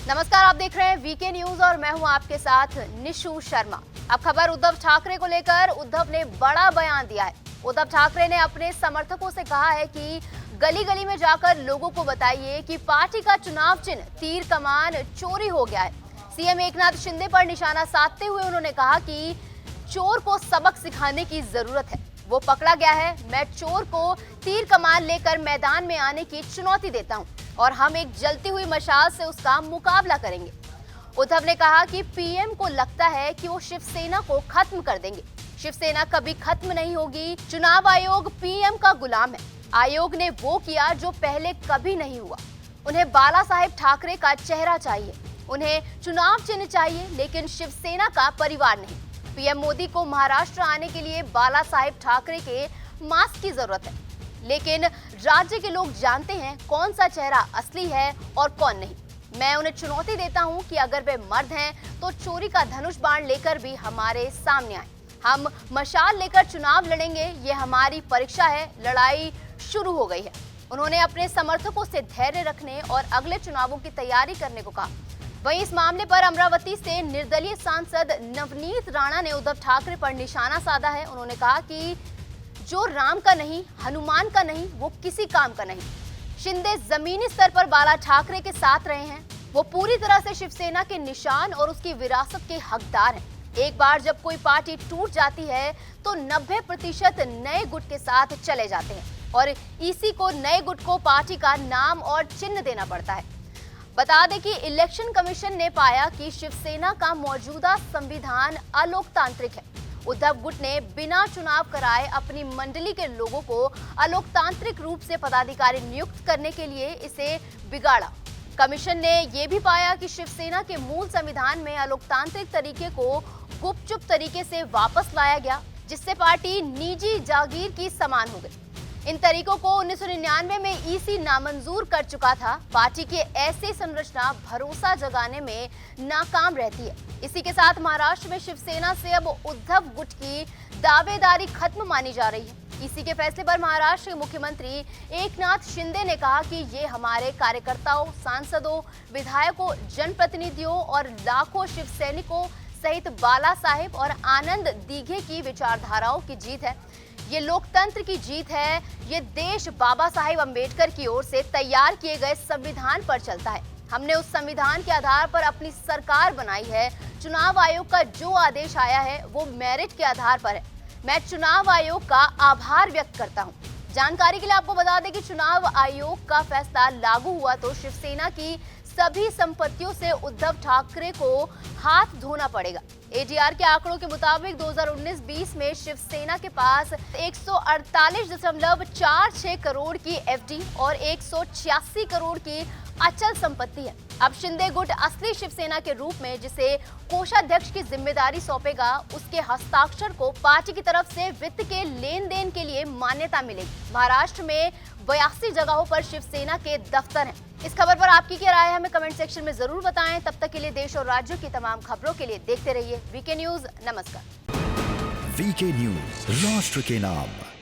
नमस्कार, आप देख रहे हैं वीके न्यूज और मैं हूं आपके साथ निशु शर्मा। अब खबर उद्धव ठाकरे को लेकर उद्धव ने बड़ा बयान दिया है। उद्धव ठाकरे ने अपने समर्थकों से कहा है कि गली गली में जाकर लोगों को बताइए कि पार्टी का चुनाव चिन्ह तीर कमान चोरी हो गया है। सीएम एकनाथ शिंदे पर निशाना साधते हुए उन्होंने कहा कि चोर को सबक सिखाने की जरूरत है, वो पकड़ा गया है। मैं चोर को तीर कमान लेकर मैदान में आने की चुनौती देता हूं और हम एक जलती हुई मशाल से उसका मुकाबला करेंगे। उद्धव ने कहा कि पीएम को लगता है कि वो शिवसेना को खत्म कर देंगे। शिवसेना कभी खत्म नहीं होगी। चुनाव आयोग पीएम का गुलाम है। आयोग ने वो किया जो पहले कभी नहीं हुआ। उन्हें बाला साहेब ठाकरे का चेहरा चाहिए, उन्हें चुनाव चिन्ह चाहिए, लेकिन शिवसेना का परिवार नहीं। पीएम मोदी को महाराष्ट्र आने के लिए बाला साहेब ठाकरे के मास्क की जरूरत है, लेकिन राज्य के लोग जानते हैं कौन सा चेहरा असली है और कौन नहीं। मैं उन्हें चुनौती देता हूं कि अगर वे मर्द हैं तो चोरी का धनुष बाण लेकर भी हमारे सामने आए। हम मशाल लेकर चुनाव लड़ेंगे, ये हमारी परीक्षा है। लड़ाई शुरू हो गई है। उन्होंने अपने समर्थकों से धैर्य रखने और अगले चुनावों की तैयारी करने को कहा। वहीं इस मामले पर अमरावती से निर्दलीय सांसद नवनीत राणा ने उद्धव ठाकरे पर निशाना साधा है। उन्होंने कहा कि जो राम का नहीं, हनुमान का नहीं, वो किसी काम का नहीं। शिंदे जमीनी स्तर पर बाला ठाकरे के साथ रहे हैं। वो पूरी तरह से शिवसेना के निशान और उसकी विरासत के हकदार हैं। एक बार जब कोई पार्टी टूट जाती है तो 90% नए गुट के साथ चले जाते हैं और इसी को नए गुट को पार्टी का नाम और चिन्ह देना पड़ता है। बता दें कि इलेक्शन कमीशन ने पाया कि शिवसेना का मौजूदा संविधान अलोकतांत्रिक है। उद्धव गुट ने बिना चुनाव कराए अपनी मंडली के लोगों को अलोकतांत्रिक रूप से पदाधिकारी नियुक्त करने के लिए इसे बिगाड़ा। कमीशन ने यह भी पाया कि शिवसेना के मूल संविधान में अलोकतांत्रिक तरीके को गुपचुप तरीके से वापस लाया गया, जिससे पार्टी निजी जागीर की समान हो गई। इन तरीकों को 1999 में ईसी नामंजूर कर चुका था। पार्टी की ऐसी संरचना भरोसा जगाने में नाकाम रहती है। इसी के साथ महाराष्ट्र में शिवसेना से अब उद्धव गुट की दावेदारी खत्म मानी जा रही है। इसी के फैसले पर महाराष्ट्र के मुख्यमंत्री एकनाथ शिंदे ने कहा कि ये हमारे कार्यकर्ताओं, सांसदों, विधायकों, जनप्रतिनिधियों और लाखों शिवसैनिकों सहित बाला साहेब और आनंद दीघे की विचारधाराओं की जीत है। ये लोकतंत्र की जीत है। ये देश बाबा साहेब अम्बेडकर की ओर से तैयार किए गए संविधान पर चलता है। हमने उस संविधान के आधार पर अपनी सरकार बनाई है। चुनाव आयोग का जो आदेश आया है वो मेरिट के आधार पर है। मैं चुनाव आयोग का आभार व्यक्त करता हूं। जानकारी के लिए आपको बता दें कि चुनाव आयोग का फैसला लागू हुआ तो शिवसेना की सभी संपत्तियों से उद्धव ठाकरे को हाथ धोना पड़ेगा। एडीआर के आंकड़ों के मुताबिक 2019-20 में शिवसेना के पास 148.46 करोड़ की एफडी और 186 करोड़ की अचल संपत्ति है। अब शिंदे गुट असली शिवसेना के रूप में जिसे कोषाध्यक्ष की जिम्मेदारी सौंपेगा, उसके हस्ताक्षर को पार्टी की तरफ से वित्त के लेन देन के लिए मान्यता मिलेगी। महाराष्ट्र में 82 जगहों पर शिवसेना के दफ्तर हैं। इस खबर पर आपकी क्या राय है, हमें कमेंट सेक्शन में जरूर बताएं। तब तक के लिए देश और राज्यों की तमाम खबरों के लिए देखते रहिए वीके न्यूज। नमस्कार। वीके न्यूज, राष्ट्र के नाम।